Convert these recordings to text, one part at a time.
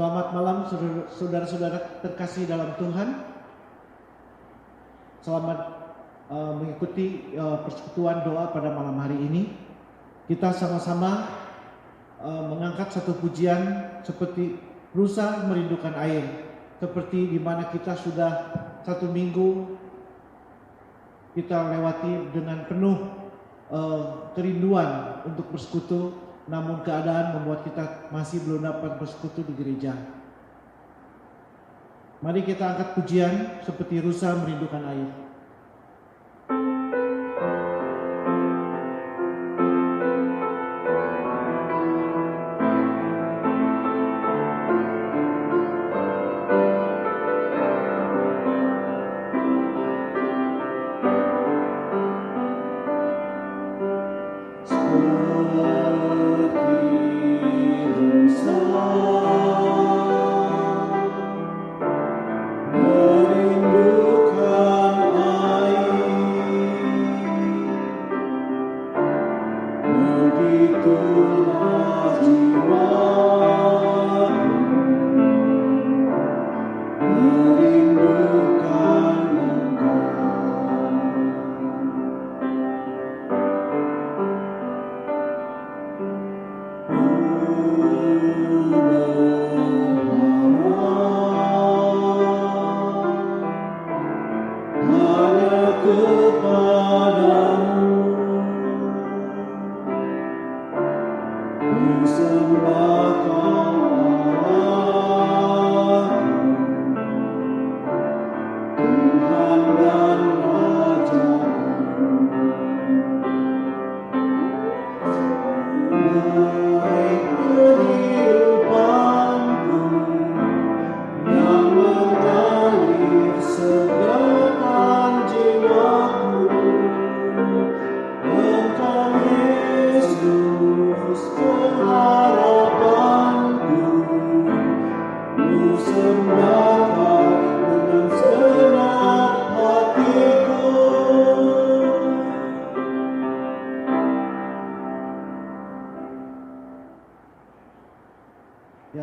Selamat malam saudara-saudara terkasih dalam Tuhan. Selamat mengikuti persekutuan doa pada malam hari ini. Kita sama-sama mengangkat satu pujian seperti rusa merindukan air. Seperti di mana kita sudah 1 minggu kita lewati dengan penuh kerinduan untuk bersekutu. Namun keadaan membuat kita masih belum dapat bersekutu di gereja. Mari kita angkat pujian seperti rusa merindukan air.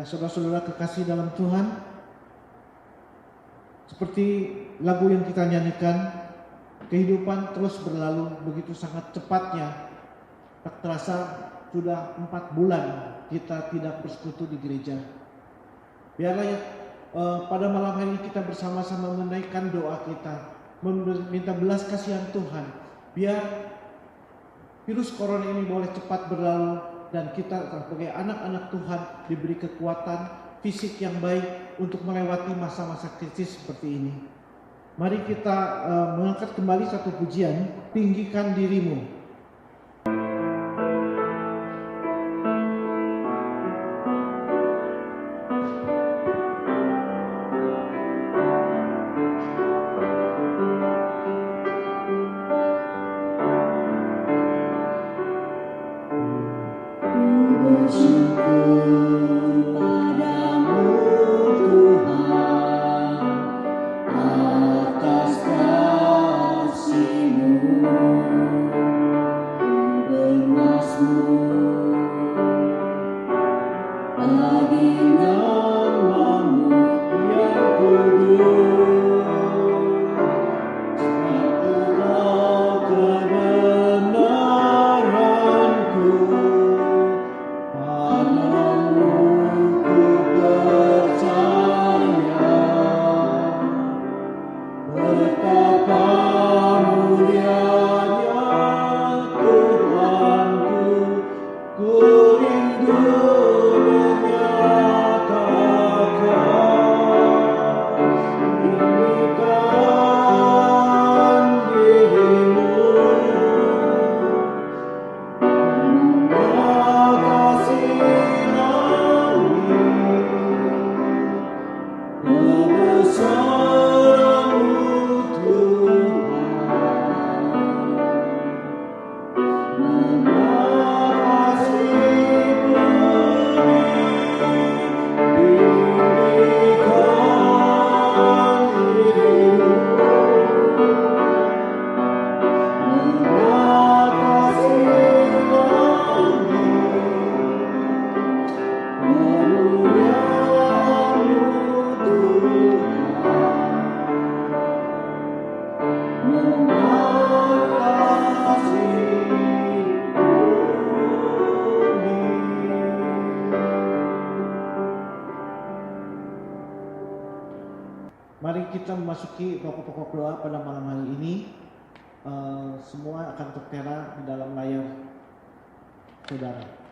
Saudara-saudara kekasih dalam Tuhan, seperti lagu yang kita nyanyikan, kehidupan terus berlalu begitu sangat cepatnya. Tak terasa sudah 4 bulan kita tidak bersekutu di gereja. Biarlah ya, pada malam hari ini kita bersama-sama menaikkan doa kita, meminta belas kasihan Tuhan, biar virus corona ini boleh cepat berlalu dan kita sebagai anak-anak Tuhan diberi kekuatan fisik yang baik untuk melewati masa-masa kritis seperti ini. Mari kita mengangkat kembali satu pujian, tinggikan dirimu. Atas kasih-Mu Mari kita memasuki pokok-pokok doa pada malam hari ini. Semua akan tertera di dalam layar saudara.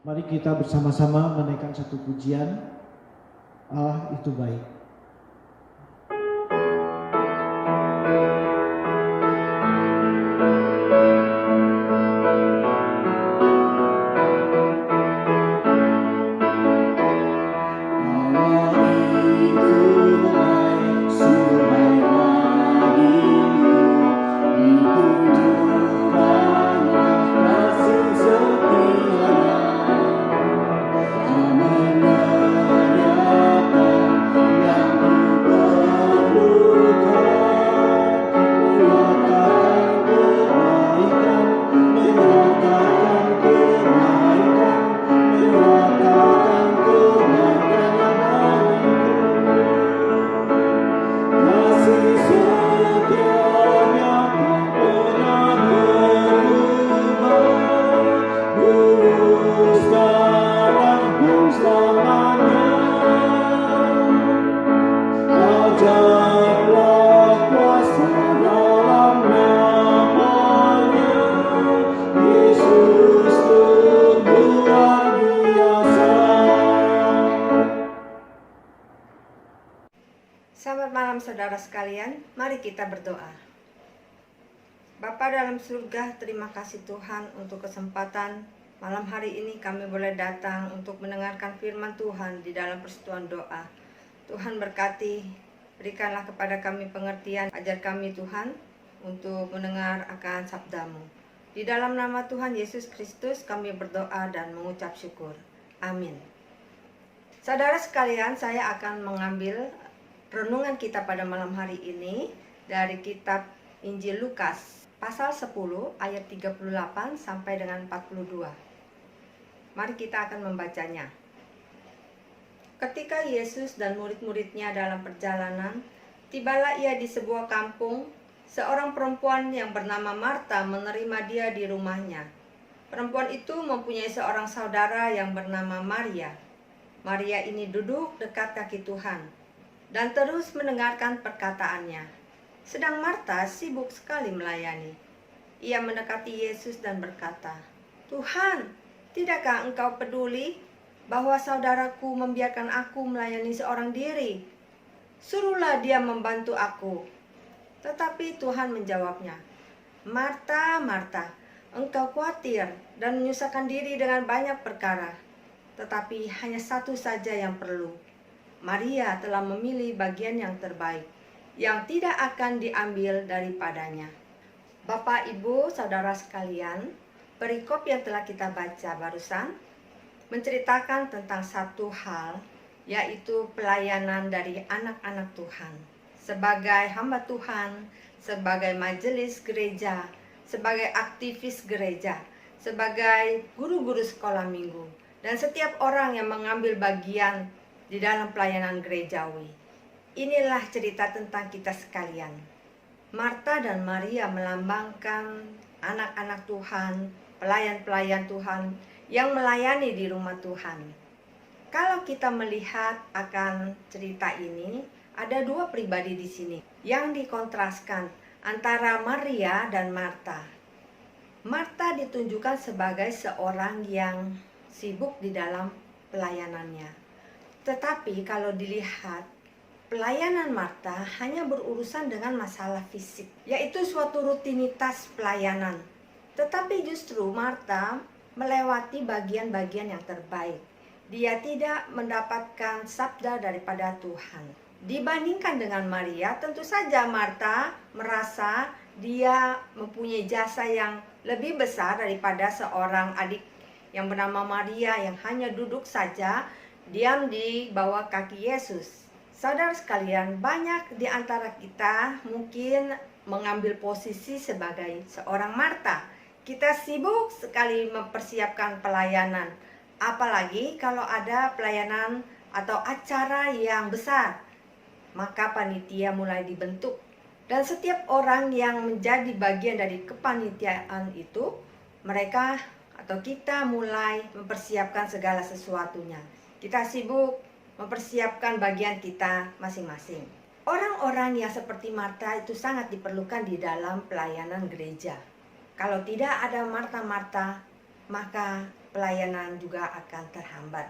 Mari kita bersama-sama menaikkan satu pujian, Allah itu baik. Selamat malam saudara sekalian, mari kita berdoa. Bapa dalam surga, terima kasih Tuhan untuk kesempatan malam hari ini kami boleh datang untuk mendengarkan firman Tuhan di dalam persekutuan doa. Tuhan berkati, berikanlah kepada kami pengertian, ajar kami Tuhan untuk mendengar akan sabdamu. Di dalam nama Tuhan Yesus Kristus kami berdoa dan mengucap syukur. Amin. Saudara sekalian, saya akan mengambil renungan kita pada malam hari ini dari kitab Injil Lukas pasal 10 ayat 38 sampai dengan 42. Mari kita akan membacanya. Ketika Yesus dan murid-muridnya dalam perjalanan, tibalah ia di sebuah kampung. Seorang perempuan yang bernama Marta menerima dia di rumahnya. Perempuan itu mempunyai seorang saudara yang bernama Maria. Maria ini duduk dekat kaki Tuhan dan terus mendengarkan perkataannya. Sedang Marta sibuk sekali melayani. Ia mendekati Yesus dan berkata, "Tuhan, tidakkah engkau peduli bahwa saudaraku membiarkan aku melayani seorang diri? Suruhlah dia membantu aku." Tetapi Tuhan menjawabnya, "Marta, Marta, engkau khawatir dan menyusahkan diri dengan banyak perkara. Tetapi hanya satu saja yang perlu. Maria telah memilih bagian yang terbaik, yang tidak akan diambil daripadanya." Bapak, Ibu, Saudara sekalian, perikop yang telah kita baca barusan menceritakan tentang satu hal, yaitu pelayanan dari anak-anak Tuhan. Sebagai hamba Tuhan, sebagai majelis gereja, sebagai aktivis gereja, sebagai guru-guru sekolah minggu, dan setiap orang yang mengambil bagian di dalam pelayanan gerejawi. Inilah cerita tentang kita sekalian. Marta dan Maria melambangkan anak-anak Tuhan, pelayan-pelayan Tuhan yang melayani di rumah Tuhan. Kalau kita melihat akan cerita ini, ada dua pribadi di sini yang dikontraskan antara Maria dan Marta. Marta ditunjukkan sebagai seorang yang sibuk di dalam pelayanannya. Tetapi kalau dilihat, pelayanan Marta hanya berurusan dengan masalah fisik, yaitu suatu rutinitas pelayanan. Tetapi justru Marta melewati bagian-bagian yang terbaik. Dia tidak mendapatkan sabda daripada Tuhan. Dibandingkan dengan Maria, tentu saja Marta merasa dia mempunyai jasa yang lebih besar daripada seorang adik yang bernama Maria yang hanya duduk saja, diam di bawah kaki Yesus. Saudara sekalian, banyak di antara kita mungkin mengambil posisi sebagai seorang Marta. Kita sibuk sekali mempersiapkan pelayanan, apalagi kalau ada pelayanan atau acara yang besar. Maka panitia mulai dibentuk, dan setiap orang yang menjadi bagian dari kepanitiaan itu, mereka atau kita mulai mempersiapkan segala sesuatunya. Kita sibuk mempersiapkan bagian kita masing-masing. Orang-orang yang seperti Marta itu sangat diperlukan di dalam pelayanan gereja. Kalau tidak ada Marta-Marta, maka pelayanan juga akan terhambat.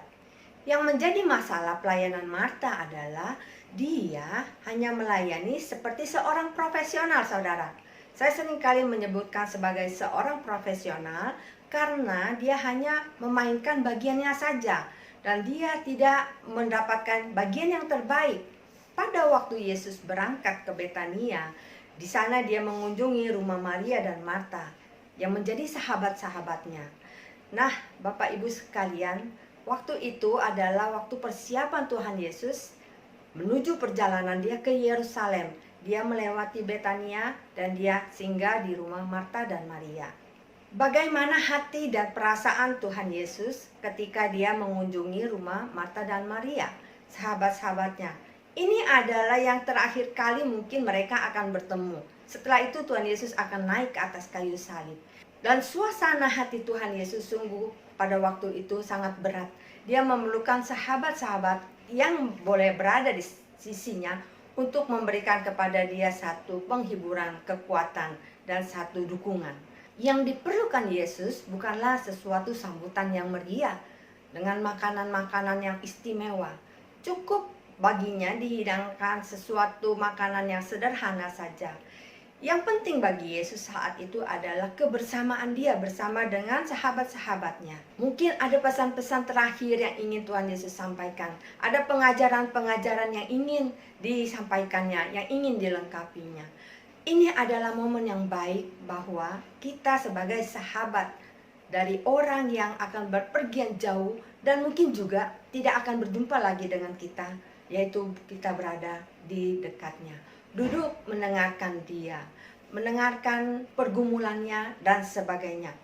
Yang menjadi masalah pelayanan Marta adalah dia hanya melayani seperti seorang profesional, saudara. Saya seringkali menyebutkan sebagai seorang profesional karena dia hanya memainkan bagiannya saja. Dan dia tidak mendapatkan bagian yang terbaik. Pada waktu Yesus berangkat ke Betania, di sana dia mengunjungi rumah Maria dan Marta yang menjadi sahabat-sahabatnya. Nah, Bapak Ibu sekalian, waktu itu adalah waktu persiapan Tuhan Yesus menuju perjalanan dia ke Yerusalem. Dia melewati Betania dan dia singgah di rumah Marta dan Maria. Bagaimana hati dan perasaan Tuhan Yesus ketika dia mengunjungi rumah Marta dan Maria, sahabat-sahabatnya. Ini adalah yang terakhir kali mungkin mereka akan bertemu. Setelah itu Tuhan Yesus akan naik ke atas kayu salib. Dan suasana hati Tuhan Yesus sungguh pada waktu itu sangat berat. Dia memerlukan sahabat-sahabat yang boleh berada di sisinya untuk memberikan kepada dia satu penghiburan, kekuatan, dan satu dukungan. Yang diperlukan Yesus bukanlah sesuatu sambutan yang meriah dengan makanan-makanan yang istimewa. Cukup baginya dihidangkan sesuatu makanan yang sederhana saja. Yang penting bagi Yesus saat itu adalah kebersamaan dia bersama dengan sahabat-sahabatnya. Mungkin ada pesan-pesan terakhir yang ingin Tuhan Yesus sampaikan. Ada pengajaran-pengajaran yang ingin disampaikannya, yang ingin dilengkapinya. Ini adalah momen yang baik bahwa kita sebagai sahabat dari orang yang akan berpergian jauh dan mungkin juga tidak akan berjumpa lagi dengan kita, yaitu kita berada di dekatnya. Duduk mendengarkan dia, mendengarkan pergumulannya dan sebagainya.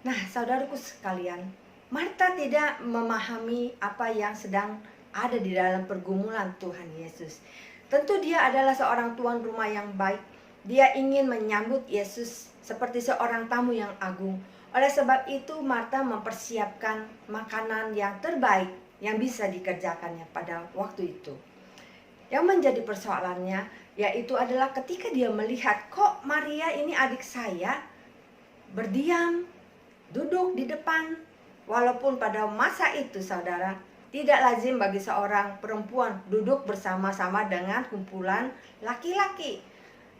Nah, saudaraku sekalian, Marta tidak memahami apa yang sedang ada di dalam pergumulan Tuhan Yesus. Tentu dia adalah seorang tuan rumah yang baik. Dia ingin menyambut Yesus seperti seorang tamu yang agung. Oleh sebab itu Marta mempersiapkan makanan yang terbaik yang bisa dikerjakannya pada waktu itu. Yang menjadi persoalannya yaitu adalah ketika dia melihat, kok Maria ini adik saya berdiam, duduk di depan. Walaupun pada masa itu saudara, tidak lazim bagi seorang perempuan duduk bersama-sama dengan kumpulan laki-laki.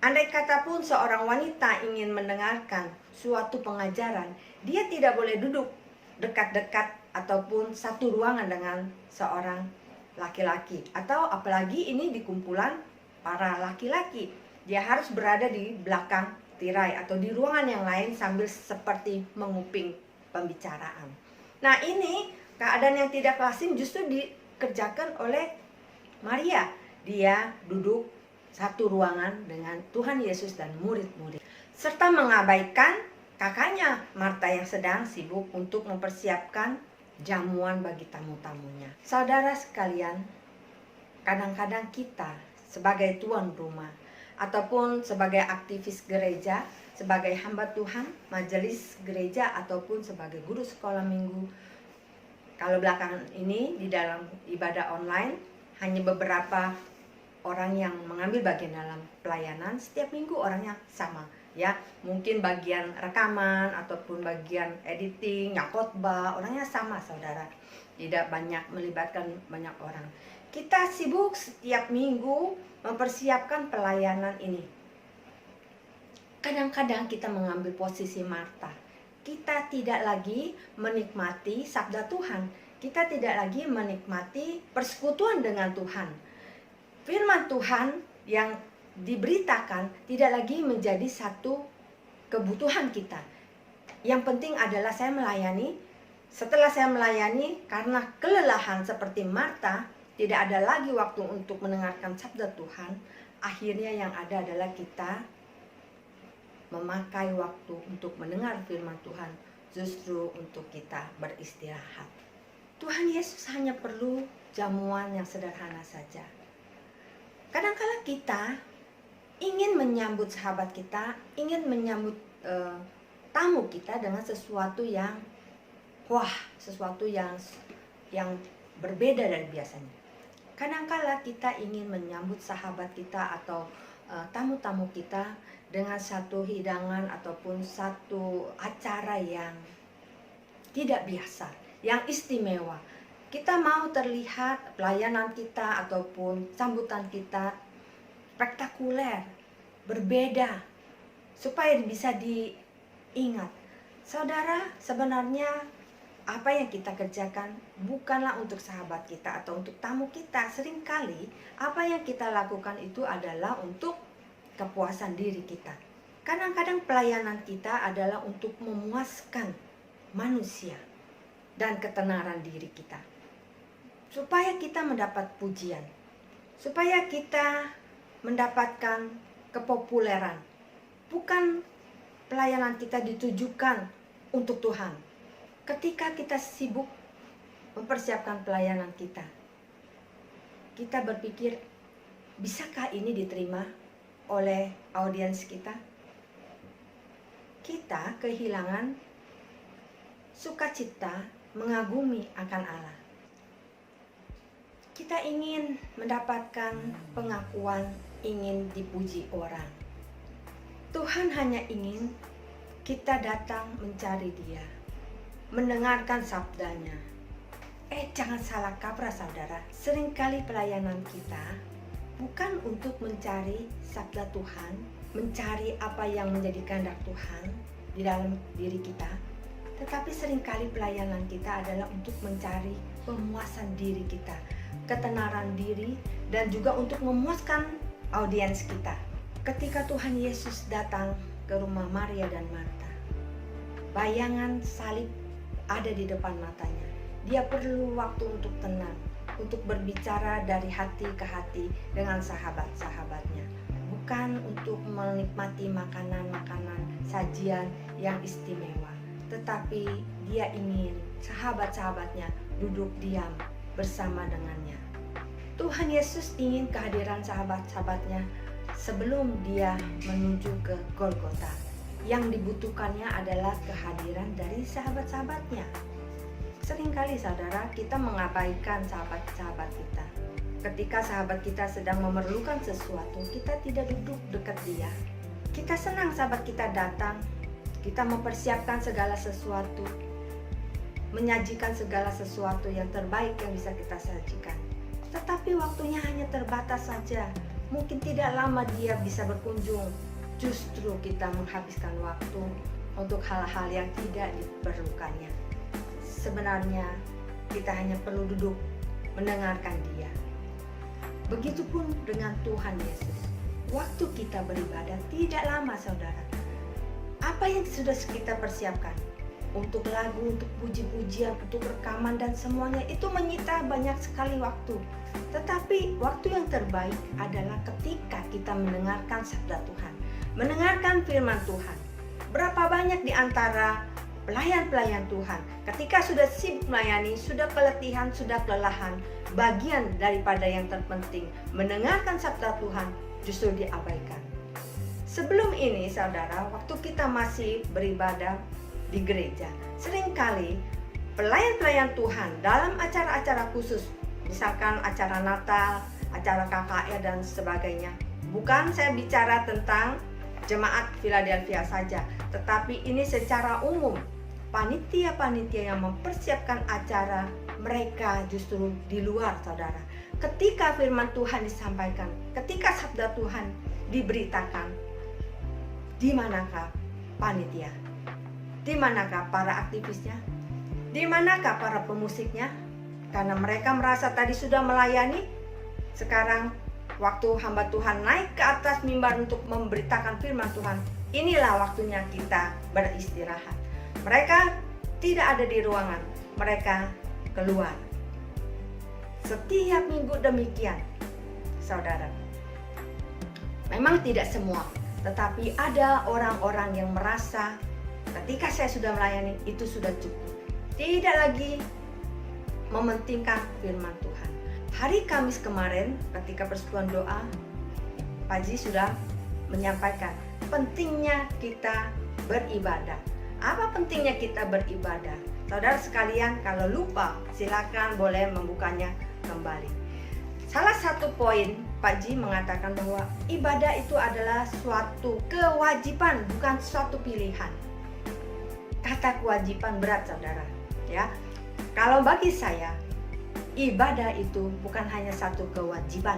Andai kata pun seorang wanita ingin mendengarkan suatu pengajaran, dia tidak boleh duduk dekat-dekat ataupun satu ruangan dengan seorang laki-laki. Atau apalagi ini di kumpulan para laki-laki. Dia harus berada di belakang tirai atau di ruangan yang lain sambil seperti menguping pembicaraan. Nah, ini keadaan yang tidak lazim justru dikerjakan oleh Maria. Dia duduk satu ruangan dengan Tuhan Yesus dan murid-murid, serta mengabaikan kakaknya Marta yang sedang sibuk untuk mempersiapkan jamuan bagi tamu-tamunya. Saudara sekalian, kadang-kadang kita sebagai tuan rumah ataupun sebagai aktivis gereja, sebagai hamba Tuhan, majelis gereja ataupun sebagai guru sekolah minggu. Kalau belakangan ini di dalam ibadah online hanya beberapa orang yang mengambil bagian dalam pelayanan, setiap minggu orangnya sama, ya. Mungkin bagian rekaman ataupun bagian editing, yang khotbah, orangnya sama, saudara. Tidak banyak melibatkan banyak orang. Kita sibuk setiap minggu mempersiapkan pelayanan ini. Kadang-kadang kita mengambil posisi Marta. Kita tidak lagi menikmati sabda Tuhan. Kita tidak lagi menikmati persekutuan dengan Tuhan. Firman Tuhan yang diberitakan tidak lagi menjadi satu kebutuhan kita. Yang penting adalah saya melayani. Setelah saya melayani, karena kelelahan seperti Marta, tidak ada lagi waktu untuk mendengarkan sabda Tuhan. Akhirnya yang ada adalah kita memakai waktu untuk mendengar firman Tuhan, justru untuk kita beristirahat. Tuhan Yesus hanya perlu jamuan yang sederhana saja. Kadang-kala kita ingin menyambut sahabat kita, ingin menyambut tamu kita dengan sesuatu yang sesuatu yang berbeda dari biasanya. Kadang-kala kita ingin menyambut sahabat kita atau tamu-tamu kita dengan satu hidangan ataupun satu acara yang tidak biasa, yang istimewa. Kita mau terlihat pelayanan kita ataupun sambutan kita spektakuler, berbeda, supaya bisa diingat. Saudara, sebenarnya apa yang kita kerjakan bukanlah untuk sahabat kita atau untuk tamu kita. Seringkali apa yang kita lakukan itu adalah untuk kepuasan diri kita. Kadang-kadang pelayanan kita adalah untuk memuaskan manusia dan ketenaran diri kita, supaya kita mendapat pujian, supaya kita mendapatkan kepopuleran. Bukan pelayanan kita ditujukan untuk Tuhan. Ketika kita sibuk mempersiapkan pelayanan kita, kita berpikir, bisakah ini diterima oleh audiens kita? Kita kehilangan sukacita mengagumi akan Allah. Kita ingin mendapatkan pengakuan, ingin dipuji orang. Tuhan hanya ingin kita datang mencari Dia, mendengarkan sabdanya. Jangan salah kaprah saudara. Seringkali pelayanan kita bukan untuk mencari sabda Tuhan, mencari apa yang menjadi kehendak Tuhan di dalam diri kita, tetapi seringkali pelayanan kita adalah untuk mencari pemuasan diri kita, ketenaran diri, dan juga untuk memuaskan audiens kita. Ketika Tuhan Yesus datang ke rumah Maria dan Marta, bayangan salib ada di depan matanya. Dia perlu waktu untuk tenang, untuk berbicara dari hati ke hati dengan sahabat-sahabatnya, bukan untuk menikmati makanan-makanan sajian yang istimewa, tetapi dia ingin sahabat-sahabatnya duduk diam bersama dengannya. Tuhan Yesus ingin kehadiran sahabat-sahabatnya sebelum dia menuju ke Golgota. Yang dibutuhkannya adalah kehadiran dari sahabat-sahabatnya. Seringkali saudara, kita mengabaikan sahabat-sahabat kita. Ketika sahabat kita sedang memerlukan sesuatu, kita tidak duduk dekat dia. Kita senang sahabat kita datang, kita mempersiapkan segala sesuatu, menyajikan segala sesuatu yang terbaik yang bisa kita sajikan. Tetapi waktunya hanya terbatas saja. Mungkin tidak lama dia bisa berkunjung. Justru kita menghabiskan waktu untuk hal-hal yang tidak diperlukannya. Sebenarnya kita hanya perlu duduk mendengarkan dia. Begitupun dengan Tuhan Yesus. Waktu kita beribadah tidak lama saudara. Apa yang sudah kita persiapkan untuk lagu, untuk puji-pujian, untuk rekaman dan semuanya itu menyita banyak sekali waktu. Tetapi waktu yang terbaik adalah ketika kita mendengarkan sabda Tuhan, mendengarkan firman Tuhan. Berapa banyak di antara pelayan-pelayan Tuhan ketika sudah sibuk melayani, sudah keletihan, sudah kelelahan, bagian daripada yang terpenting mendengarkan sabda Tuhan justru diabaikan. Sebelum ini saudara, waktu kita masih beribadah di gereja, seringkali pelayan-pelayan Tuhan dalam acara-acara khusus, misalkan acara Natal, acara KKR dan sebagainya. Bukan saya bicara tentang jemaat Philadelphia saja, tetapi ini secara umum. Panitia-panitia yang mempersiapkan acara, mereka justru di luar saudara. Ketika firman Tuhan disampaikan, ketika sabda Tuhan diberitakan, di manakah panitia? Di manakah para aktivisnya? Di manakah para pemusiknya? Karena mereka merasa tadi sudah melayani, sekarang waktu hamba Tuhan naik ke atas mimbar untuk memberitakan firman Tuhan, inilah waktunya kita beristirahat. Mereka tidak ada di ruangan, mereka keluar. Setiap minggu demikian, saudara. Memang tidak semua, tetapi ada orang-orang yang merasa ketika saya sudah melayani itu sudah cukup. Tidak lagi mementingkan firman Tuhan. Hari Kamis kemarin ketika persekutuan doa, Pak Ji sudah menyampaikan pentingnya kita beribadah. Apa pentingnya kita beribadah? Saudara sekalian, kalau lupa silakan boleh membukanya kembali. Salah satu poin Pak Ji mengatakan bahwa ibadah itu adalah suatu kewajiban, bukan suatu pilihan. Kata kewajiban berat saudara, ya. Kalau bagi saya, ibadah itu bukan hanya satu kewajiban.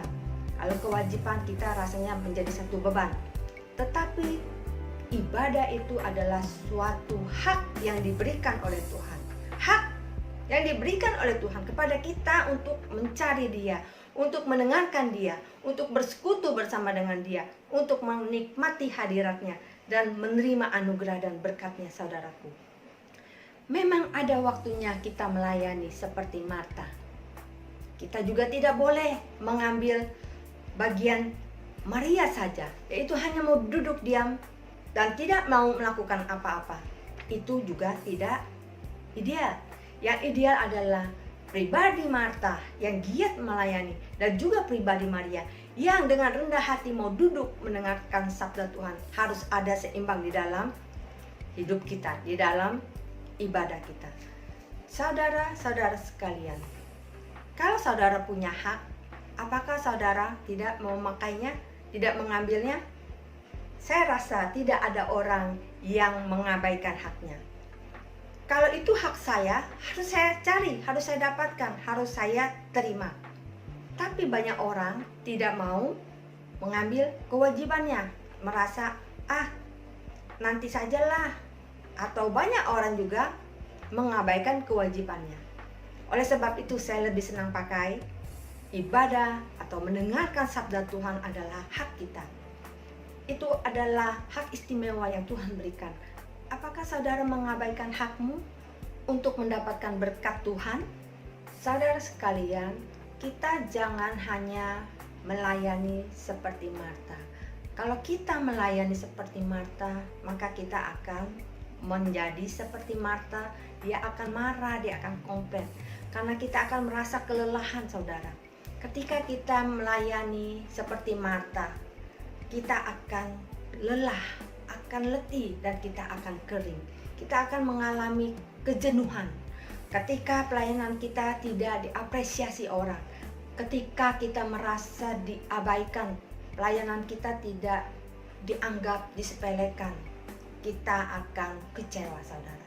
Kalau kewajiban kita rasanya menjadi satu beban. Tetapi ibadah itu adalah suatu hak yang diberikan oleh Tuhan. Hak yang diberikan oleh Tuhan kepada kita untuk mencari Dia, untuk mendengarkan Dia, untuk bersekutu bersama dengan Dia, untuk menikmati hadiratnya dan menerima anugerah dan berkatnya saudaraku. Memang ada waktunya kita melayani seperti Marta. Kita juga tidak boleh mengambil bagian Maria saja, yaitu hanya mau duduk diam dan tidak mau melakukan apa-apa. Itu juga tidak ideal. Yang ideal adalah pribadi Marta yang giat melayani dan juga pribadi Maria yang dengan rendah hati mau duduk mendengarkan sabda Tuhan. Harus ada seimbang di dalam hidup kita, di dalam ibadah kita. Saudara-saudara sekalian, kalau saudara punya hak, apakah saudara tidak memakainya, tidak mengambilnya? Saya rasa tidak ada orang yang mengabaikan haknya. Kalau itu hak saya, harus saya cari, harus saya dapatkan, harus saya terima. Tapi banyak orang tidak mau mengambil kewajibannya. merasa nanti sajalah, atau banyak orang juga mengabaikan kewajibannya. Oleh sebab itu saya lebih senang pakai ibadah atau mendengarkan sabda Tuhan adalah hak kita. Itu adalah hak istimewa yang Tuhan berikan. Apakah saudara mengabaikan hakmu untuk mendapatkan berkat Tuhan? Saudara sekalian, kita jangan hanya melayani seperti Marta. Kalau kita melayani seperti Marta, maka kita akan menjadi seperti Marta. Dia akan marah, dia akan komplain. Karena kita akan merasa kelelahan, saudara. Ketika kita melayani seperti Marta, kita akan lelah, akan letih, dan kita akan kering. Kita akan mengalami kejenuhan. Ketika pelayanan kita tidak diapresiasi orang, ketika kita merasa diabaikan, pelayanan kita tidak dianggap, disepelekan, kita akan kecewa, saudara.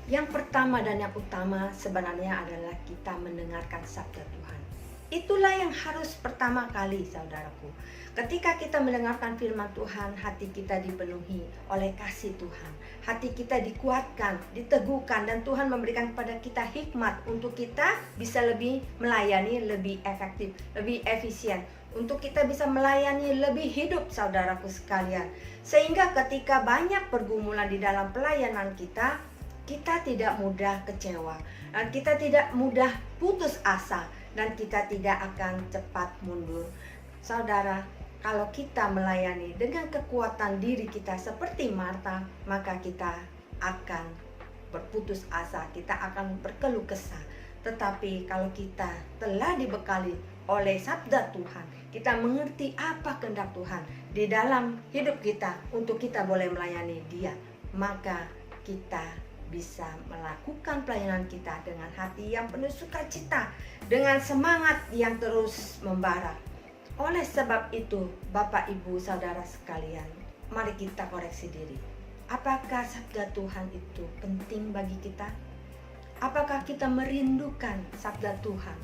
Yang pertama dan yang utama sebenarnya adalah kita mendengarkan sabda Tuhan. Itulah yang harus pertama kali, saudaraku. Ketika kita mendengarkan firman Tuhan, hati kita dipenuhi oleh kasih Tuhan. Hati kita dikuatkan, diteguhkan, dan Tuhan memberikan kepada kita hikmat untuk kita bisa lebih melayani, lebih efektif, lebih efisien. Untuk kita bisa melayani lebih hidup, saudaraku sekalian. Sehingga ketika banyak pergumulan di dalam pelayanan kita, kita tidak mudah kecewa. Dan kita tidak mudah putus asa. Dan kita tidak akan cepat mundur. Saudara, kalau kita melayani dengan kekuatan diri kita seperti Marta, maka kita akan berputus asa, kita akan berkeluh kesah. Tetapi kalau kita telah dibekali oleh sabda Tuhan, kita mengerti apa kehendak Tuhan di dalam hidup kita untuk kita boleh melayani Dia, maka kita bisa melakukan pelayanan kita dengan hati yang penuh sukacita, dengan semangat yang terus membara. Oleh sebab itu, Bapak, Ibu, Saudara sekalian, mari kita koreksi diri. Apakah sabda Tuhan itu penting bagi kita? Apakah kita merindukan sabda Tuhan?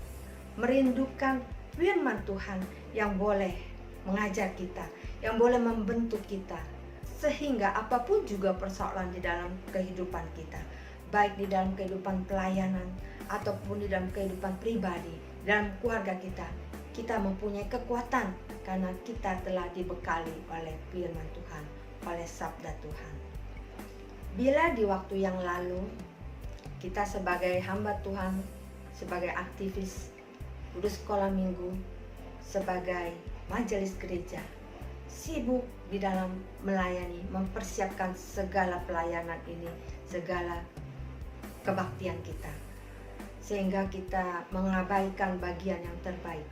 Merindukan firman Tuhan yang boleh mengajar kita, yang boleh membentuk kita, sehingga apapun juga persoalan di dalam kehidupan kita, baik di dalam kehidupan pelayanan ataupun di dalam kehidupan pribadi, dalam keluarga kita, kita mempunyai kekuatan karena kita telah dibekali oleh firman Tuhan, oleh sabda Tuhan. Bila di waktu yang lalu kita sebagai hamba Tuhan, sebagai aktivis kudus sekolah minggu, sebagai majelis gereja, sibuk di dalam melayani, mempersiapkan segala pelayanan ini, segala kebaktian kita, sehingga kita mengabaikan bagian yang terbaik.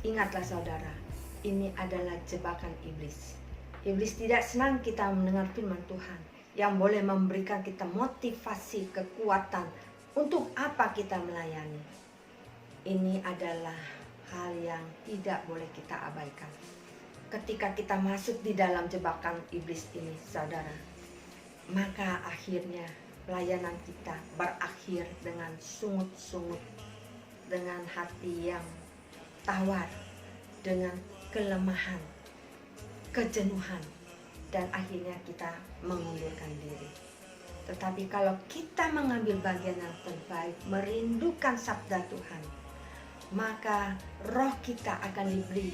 Ingatlah saudara, ini adalah jebakan iblis. Iblis tidak senang kita mendengar firman Tuhan yang boleh memberikan kita motivasi, kekuatan untuk apa kita melayani. Ini adalah hal yang tidak boleh kita abaikan. Ketika kita masuk di dalam jebakan iblis ini, saudara, maka akhirnya pelayanan kita berakhir dengan sungut-sungut, dengan hati yang tawar, dengan kelemahan, kejenuhan, dan akhirnya kita mengundurkan diri. Tetapi kalau kita mengambil bagian yang terbaik, merindukan sabda Tuhan, maka roh kita akan diberi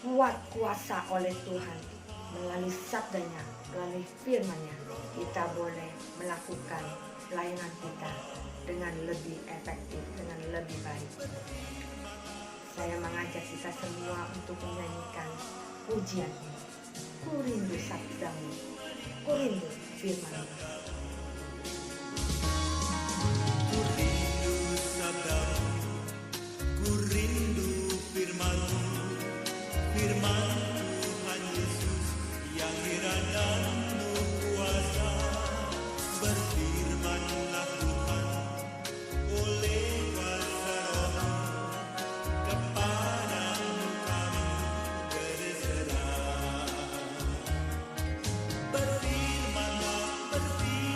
kuat kuasa oleh Tuhan. Melalui sabdanya, melalui firman-Nya, kita boleh melakukan pelayanan kita dengan lebih efektif, dengan lebih baik. Saya mengajak kita semua untuk menyanyikan pujian ini. Ku rindu sabdamu, ku rindu firman-Mu. Ku rindu sabdamu, ku rindu firman-Mu, firman Tuhan Yesus yang heran dan penuh kuasa. Berfirmanlah Tuhan oleh kuasa Roh-Mu, kepadamu kami berserah. Berfirmanlah, berfirmanlah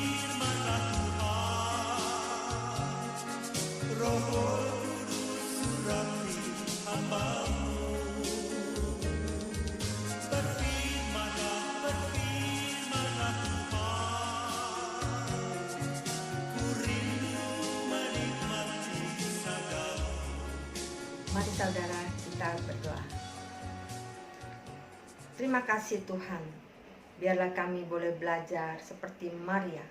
saudara, kita berdoa. Terima kasih Tuhan, biarlah kami boleh belajar seperti Maria,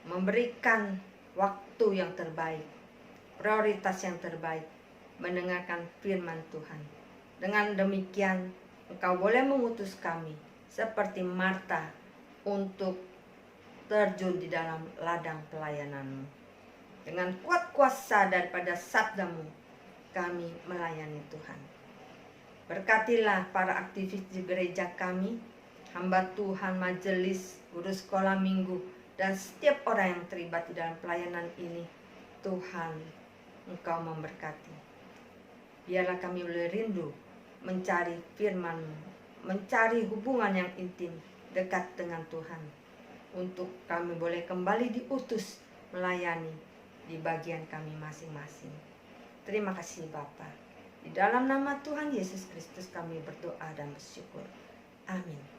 memberikan waktu yang terbaik, prioritas yang terbaik, mendengarkan firman Tuhan. Dengan demikian, Engkau boleh mengutus kami seperti Marta untuk terjun di dalam ladang pelayanan-Mu. Dengan kuat kuasa daripada sabda-Mu, kami melayani Tuhan. Berkatilah para aktivis di gereja kami, hamba Tuhan, majelis, guru sekolah minggu, dan setiap orang yang terlibat di dalam pelayanan ini. Tuhan, Engkau memberkati. Biarlah kami boleh rindu mencari firman-Mu, mencari hubungan yang intim, dekat dengan Tuhan, untuk kami boleh kembali diutus melayani di bagian kami masing-masing. Terima kasih Bapa. Di dalam nama Tuhan Yesus Kristus kami berdoa dan bersyukur. Amin.